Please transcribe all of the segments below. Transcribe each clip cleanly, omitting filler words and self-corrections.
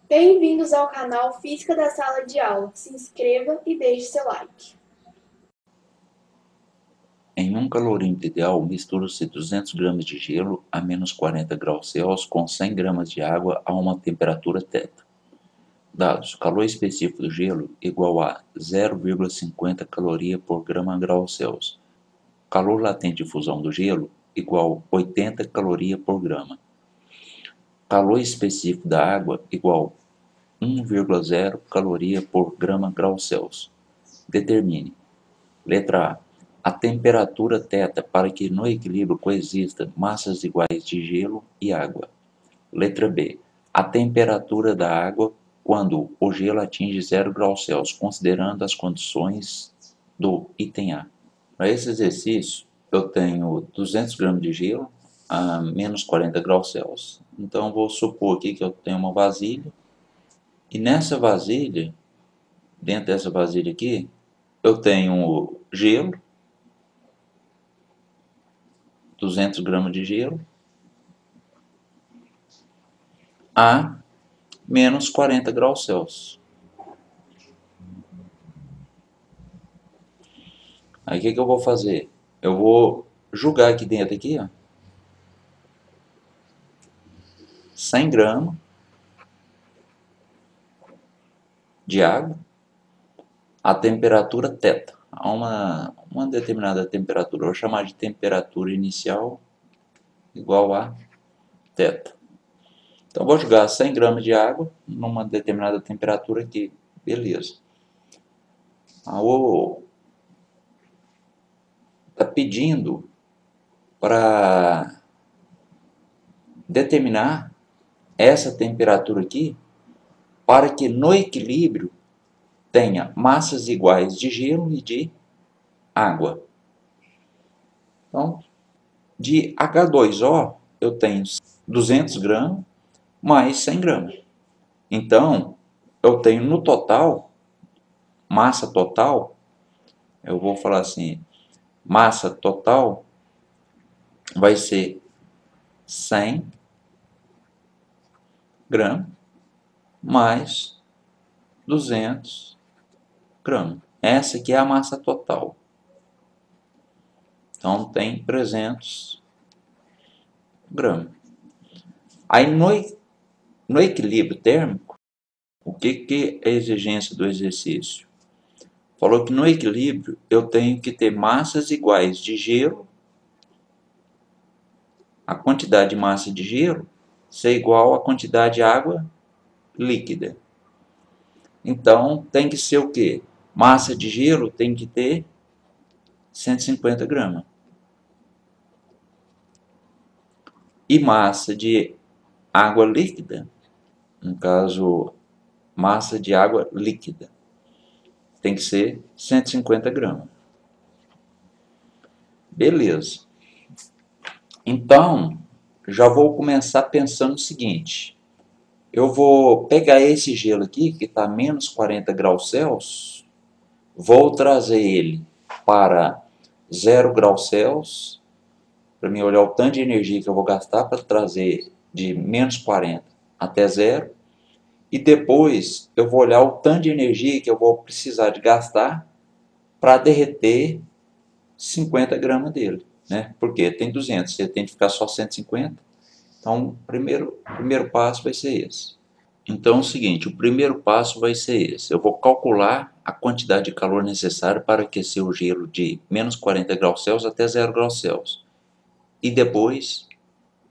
Bem-vindos ao canal Física da Sala de Aula. Se inscreva e deixe seu like. Em um calorímetro ideal, mistura-se 200 gramas de gelo a menos 40 graus Celsius com 100 gramas de água a uma temperatura θ. Dados: calor específico do gelo igual a 0,50 caloria por grama grau Celsius. Calor latente de fusão do gelo igual a 80 caloria por grama. Calor específico da água igual a 1,0 caloria por grama grau Celsius. Determine. Letra A temperatura θ para que no equilíbrio coexistam massas iguais de gelo e água. Letra B. A temperatura da água quando o gelo atinge 0 graus Celsius, considerando as condições do item A. Para esse exercício, eu tenho 200 gramas de gelo a menos 40 graus Celsius. Então, vou supor aqui que eu tenho uma vasilha. E nessa vasilha, dentro dessa vasilha aqui, eu tenho gelo, 200 gramas de gelo, a menos 40 graus Celsius. Aí o que eu vou fazer? Eu vou jogar aqui dentro, aqui, ó, 100 gramas de água a temperatura θ, a uma determinada temperatura. Eu vou chamar de temperatura inicial igual a θ. Então, eu vou jogar 100 gramas de água numa determinada temperatura aqui. Beleza. Está pedindo para determinar essa temperatura aqui para que no equilíbrio tenha massas iguais de gelo e de água. Então, de H2O eu tenho 200 gramas mais 100 gramas. Então, eu tenho no total, massa total, eu vou falar assim, massa total vai ser 100 gramas mais 200 gramas. Essa aqui é a massa total. Então, tem 300 gramas. Aí, no equilíbrio térmico, o que é a exigência do exercício? Falou que no equilíbrio eu tenho que ter massas iguais de gelo, a quantidade de massa de gelo ser igual à quantidade de água líquida. Então, tem que ser o quê? Massa de gelo tem que ter 150 gramas. E massa de água líquida, no caso, massa de água líquida, tem que ser 150 gramas. Beleza. Então, já vou começar pensando o seguinte. Eu vou pegar esse gelo aqui, que está a menos 40 graus Celsius, vou trazer ele para 0 graus Celsius, para mim olhar o tanto de energia que eu vou gastar para trazer de menos 40 até 0. E depois eu vou olhar o tanto de energia que eu vou precisar de gastar para derreter 50 gramas dele, né? Porque tem 200, você tem que ficar só 150. Então, o primeiro passo vai ser esse. Então, é o seguinte, o primeiro passo vai ser esse. Eu vou calcular a quantidade de calor necessária para aquecer o gelo de menos 40 graus Celsius até 0 graus Celsius. E depois,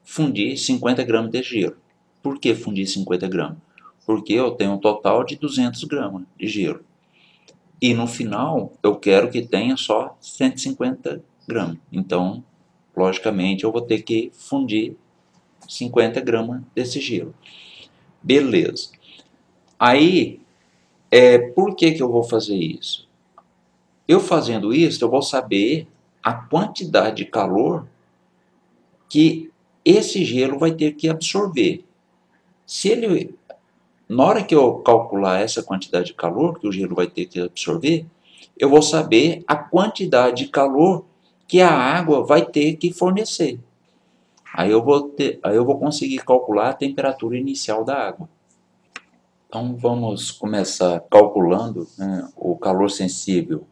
fundir 50 gramas de gelo. Por que fundir 50 gramas? Porque eu tenho um total de 200 gramas de gelo. E no final, eu quero que tenha só 150 gramas. Então, logicamente, eu vou ter que fundir 50 gramas desse gelo. Beleza. Aí, por que eu vou fazer isso? Eu fazendo isso, eu vou saber a quantidade de calor que esse gelo vai ter que absorver. Se ele, na hora que eu calcular essa quantidade de calor que o gelo vai ter que absorver, eu vou saber a quantidade de calor que a água vai ter que fornecer. Aí eu vou conseguir calcular a temperatura inicial da água. Então vamos começar calculando, né, o calor sensível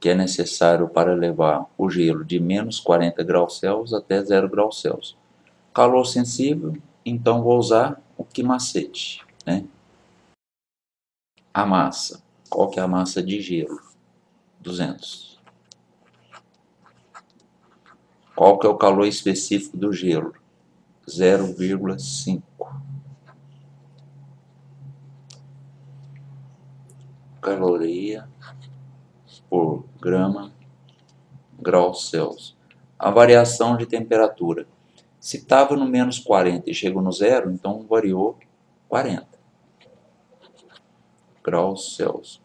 que é necessário para levar o gelo de menos 40 graus Celsius até 0 graus Celsius. Calor sensível, então vou usar o que macete, né? A massa. Qual que é a massa de gelo? 200. Qual que é o calor específico do gelo? 0,5. Caloria por grama graus Celsius. A variação de temperatura. Se estava no menos 40 e chegou no zero, então variou 40 graus Celsius.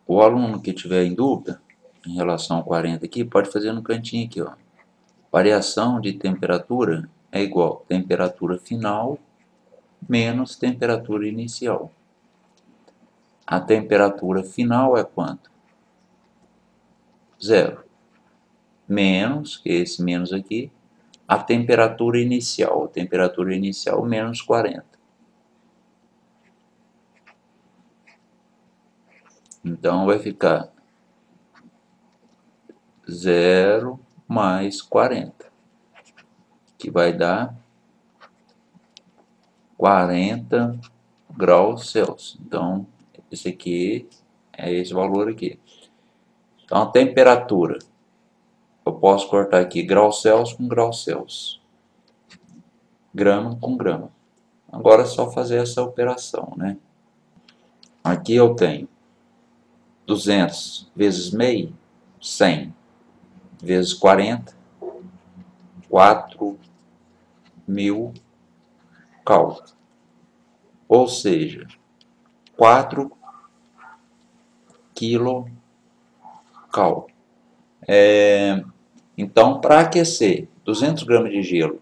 O aluno que tiver em dúvida em relação ao 40 aqui, pode fazer no cantinho aqui, ó. Variação de temperatura é igual a temperatura final menos temperatura inicial. A temperatura final é quanto? Zero. Menos, que é esse menos aqui, a temperatura inicial. A temperatura inicial menos 40. Então vai ficar 0 mais 40, que vai dar 40 graus Celsius. Então, esse aqui é esse valor aqui. Então, a temperatura, eu posso cortar aqui graus Celsius com graus Celsius, grama com grama. Agora é só fazer essa operação, né? Aqui eu tenho 200 vezes meio, 100 vezes 40, 4.000 cal. Ou seja, 4 kcal. Então, para aquecer 200 gramas de gelo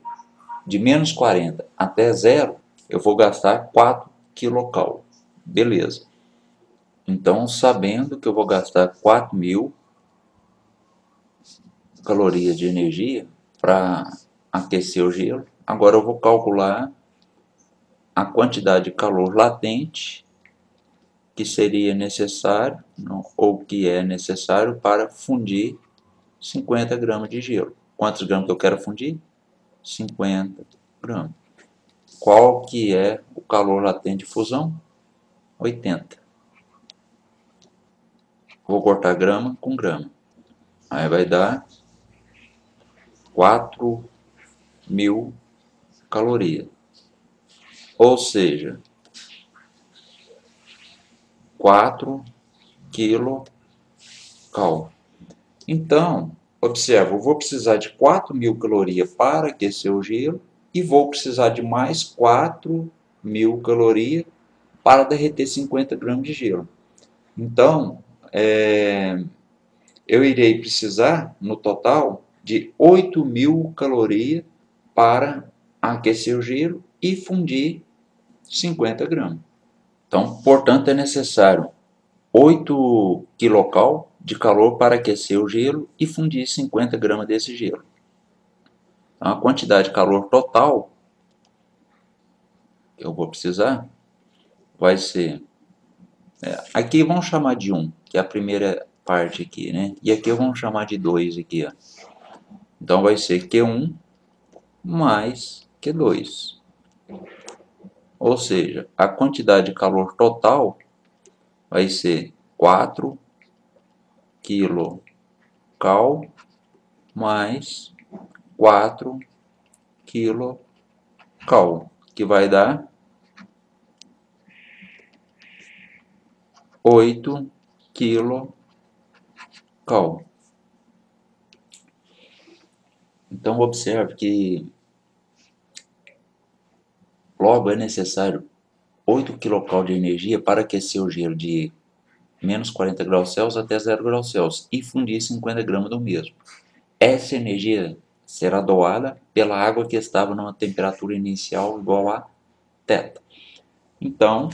de menos 40 até zero, eu vou gastar 4 kcal. Beleza. Então, sabendo que eu vou gastar 4.000 calorias de energia para aquecer o gelo, agora eu vou calcular a quantidade de calor latente que seria necessário, ou que é necessário para fundir 50 gramas de gelo. Quantos gramas que eu quero fundir? 50 gramas. Qual que é o calor latente de fusão? 80. Vou cortar grama com grama. Aí vai dar 4.000 calorias. Ou seja, 4 kcal. Então, observa, eu vou precisar de 4.000 calorias para aquecer o gelo e vou precisar de mais 4.000 calorias para derreter 50 gramas de gelo. Então, eu irei precisar, no total, de 8.000 calorias para aquecer o gelo e fundir 50 gramas. Então, portanto, é necessário 8 kcal de calor para aquecer o gelo e fundir 50 gramas desse gelo. Então, a quantidade de calor total que eu vou precisar vai ser... aqui vamos chamar de 1, que é a primeira parte aqui, né? E aqui vamos chamar de 2 aqui, ó. Então, vai ser Q1 mais Q2. Ou seja, a quantidade de calor total vai ser 4 kcal mais 4 kcal, que vai dar 8 kcal. Então, observe que logo é necessário 8 kcal de energia para aquecer o gelo de menos 40 graus Celsius até 0 graus Celsius e fundir 50 gramas do mesmo. Essa energia será doada pela água que estava numa temperatura inicial igual a θ. Então,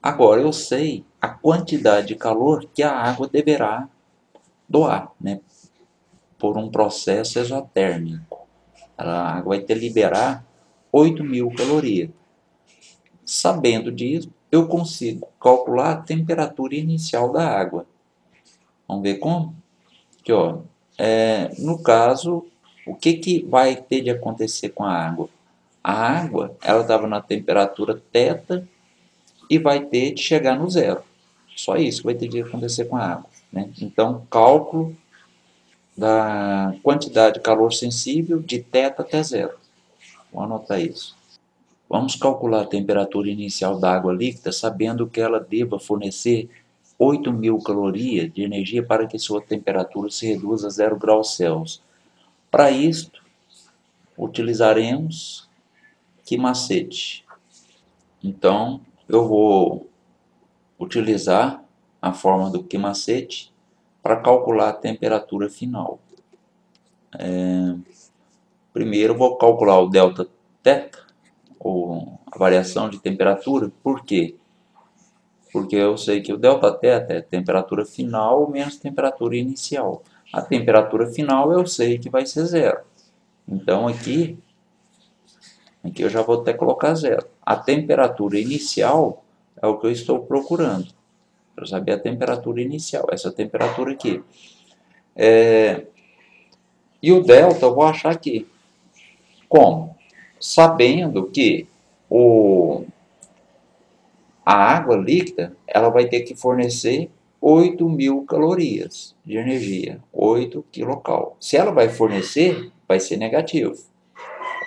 agora eu sei a quantidade de calor que a água deverá doar, né? Por um processo exotérmico. A água vai ter que liberar 8.000 calorias. Sabendo disso, eu consigo calcular a temperatura inicial da água. Vamos ver como? Aqui, ó, no caso, o que vai ter de acontecer com a água? A água, ela estava na temperatura θ e vai ter de chegar no zero. Só isso que vai ter de acontecer com a água, né? Então, cálculo da quantidade de calor sensível de θ até zero. Vamos anotar isso. Vamos calcular a temperatura inicial da água líquida, sabendo que ela deva fornecer 8.000 calorias de energia para que sua temperatura se reduza a 0 graus Celsius. Para isto, utilizaremos que macete? Então, eu vou utilizar a forma do que macete para calcular a temperatura final. Primeiro, vou calcular o delta θ, ou a variação de temperatura. Por quê? Porque eu sei que o delta θ é temperatura final menos temperatura inicial. A temperatura final eu sei que vai ser zero. Então aqui eu já vou até colocar zero. A temperatura inicial é o que eu estou procurando. Para saber a temperatura inicial, essa temperatura aqui. E o delta eu vou achar aqui. Como? Sabendo que a água líquida ela vai ter que fornecer 8.000 calorias de energia, 8 kcal. Se ela vai fornecer, vai ser negativo,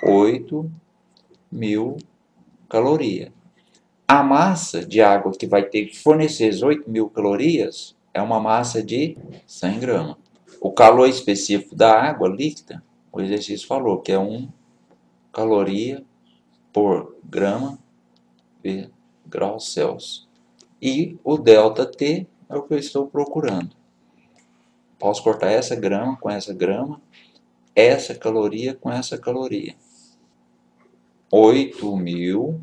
8.000 calorias. A massa de água que vai ter que fornecer as 8.000 calorias é uma massa de 100 gramas. O calor específico da água líquida, o exercício falou que é 1 caloria por grama de graus Celsius. E o delta T é o que eu estou procurando. Posso cortar essa grama com essa grama, essa caloria com essa caloria. 8.000.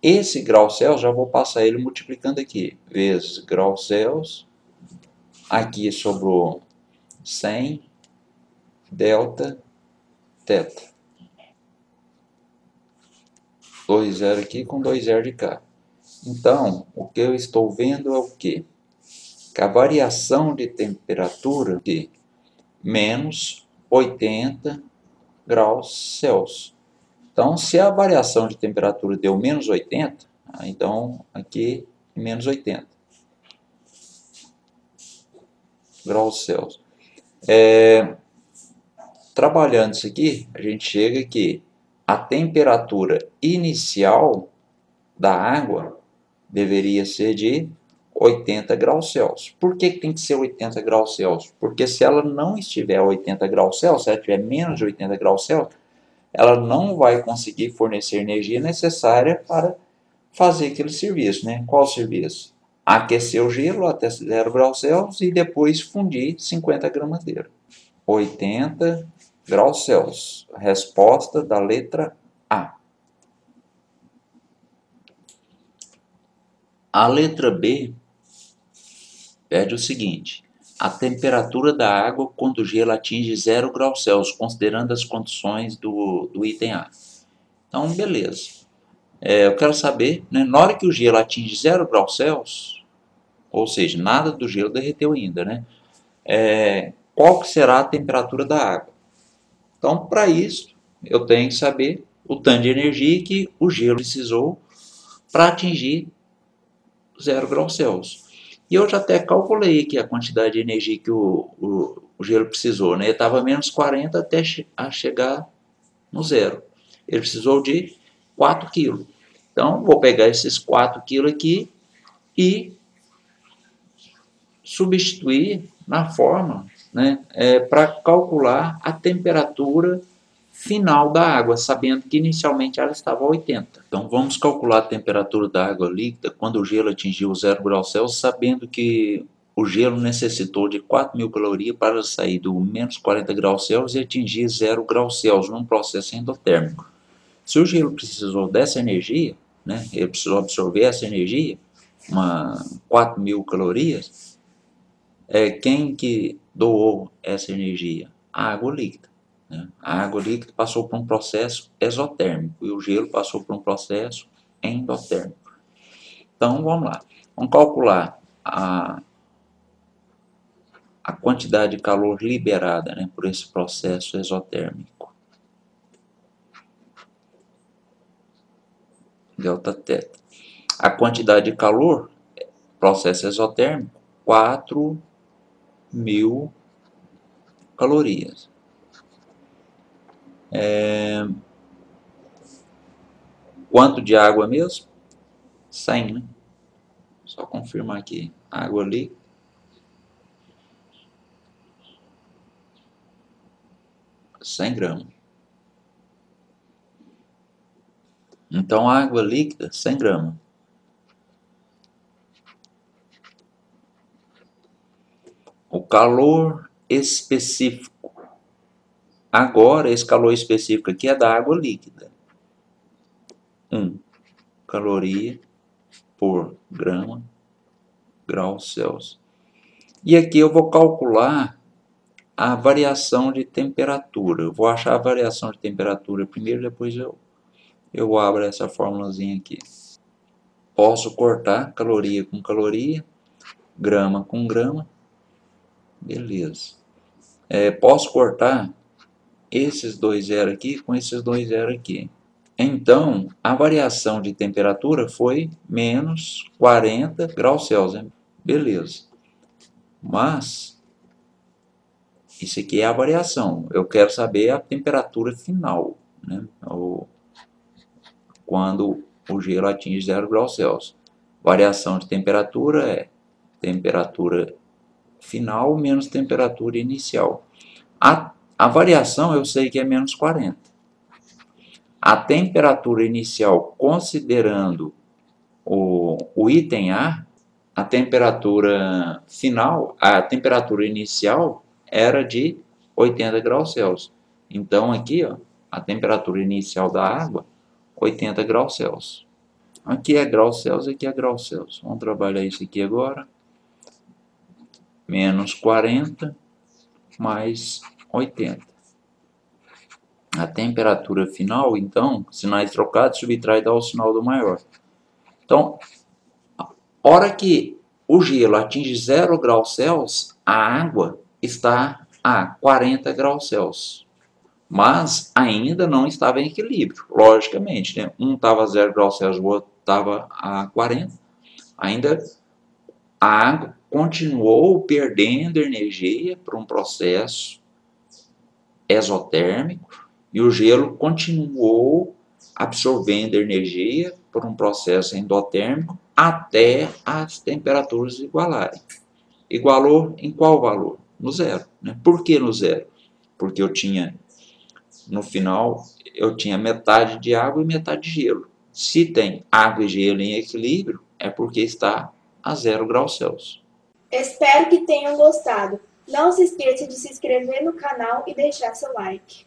Esse grau Celsius, já vou passar ele multiplicando aqui, vezes grau Celsius. Aqui sobrou 100 delta θ. 2 zero aqui com 2 zero de cá. Então, o que eu estou vendo é o quê? Que a variação de temperatura de menos 80 graus Celsius. Então, se a variação de temperatura deu menos 80, então aqui menos 80 graus Celsius. Trabalhando isso aqui, a gente chega que a temperatura inicial da água deveria ser de 80 graus Celsius. Por que tem que ser 80 graus Celsius? Porque se ela não estiver a 80 graus Celsius, se ela estiver menos de 80 graus Celsius, ela não vai conseguir fornecer energia necessária para fazer aquele serviço, né? Qual serviço? Aquecer o gelo até 0 graus Celsius e depois fundir 50 gramas dele. 80 graus Celsius. Resposta da letra A. A letra B pede o seguinte: a temperatura da água quando o gelo atinge 0 graus Celsius, considerando as condições do item A. Então, beleza. Eu quero saber, né, na hora que o gelo atinge 0 graus Celsius, ou seja, nada do gelo derreteu ainda, né? Qual que será a temperatura da água? Então, para isso, eu tenho que saber o tanto de energia que o gelo precisou para atingir 0 graus Celsius. E eu já até calculei aqui a quantidade de energia que o gelo precisou, né? Ele estava menos 40 até chegar no zero. Ele precisou de 4 kg. Então, vou pegar esses 4 kg aqui e substituir na forma, né, para calcular a temperatura final da água, sabendo que inicialmente ela estava a 80. Então vamos calcular a temperatura da água líquida quando o gelo atingiu 0 graus Celsius, sabendo que o gelo necessitou de 4.000 calorias para sair do menos 40 graus Celsius e atingir 0 graus Celsius num processo endotérmico. Se o gelo precisou dessa energia, né, ele precisou absorver essa energia, 4.000 calorias, quem que doou essa energia? A água líquida. né? A água líquida passou por um processo exotérmico e o gelo passou por um processo endotérmico. Então, vamos lá. Vamos calcular a quantidade de calor liberada, né, por esse processo exotérmico. Delta θ. A quantidade de calor, processo exotérmico, 4.000 calorias. Quanto de água mesmo? 100, né? Só confirmar aqui. Água líquida. gramas. Então, água líquida, 100 gramas. O calor específico. Agora, esse calor específico aqui é da água líquida. 1 caloria por graus Celsius. E aqui eu vou calcular a variação de temperatura. Eu vou achar a variação de temperatura primeiro, depois eu abro essa formulazinha aqui. Posso cortar caloria com caloria, grama com grama. Beleza. Posso cortar esses dois zero aqui com esses dois zero aqui. Então, a variação de temperatura foi menos 40 graus Celsius. Beleza. Mas, isso aqui é a variação. Eu quero saber a temperatura final, né? Quando o gelo atinge 0 graus Celsius. Variação de temperatura é temperatura final menos temperatura inicial. A variação eu sei que é menos 40. A temperatura inicial, considerando o item A, a temperatura final, a temperatura inicial era de 80 graus Celsius. Então, aqui, ó, a temperatura inicial da água, 80 graus Celsius. Aqui é graus Celsius, aqui é graus Celsius. Vamos trabalhar isso aqui agora. Menos 40 mais 80. A temperatura final, então, sinais trocados, subtrai dá o sinal do maior. Então, a hora que o gelo atinge 0 graus Celsius, a água está a 40 graus Celsius. Mas ainda não estava em equilíbrio, logicamente, né? Um estava a 0 graus Celsius, o outro estava a 40. Ainda a água continuou perdendo energia por um processo exotérmico e o gelo continuou absorvendo energia por um processo endotérmico até as temperaturas igualarem. Igualou em qual valor? No zero, né? Por que no zero? Porque no final, eu tinha metade de água e metade de gelo. Se tem água e gelo em equilíbrio, é porque está a 0 graus Celsius. Espero que tenham gostado. Não se esqueça de se inscrever no canal e deixar seu like.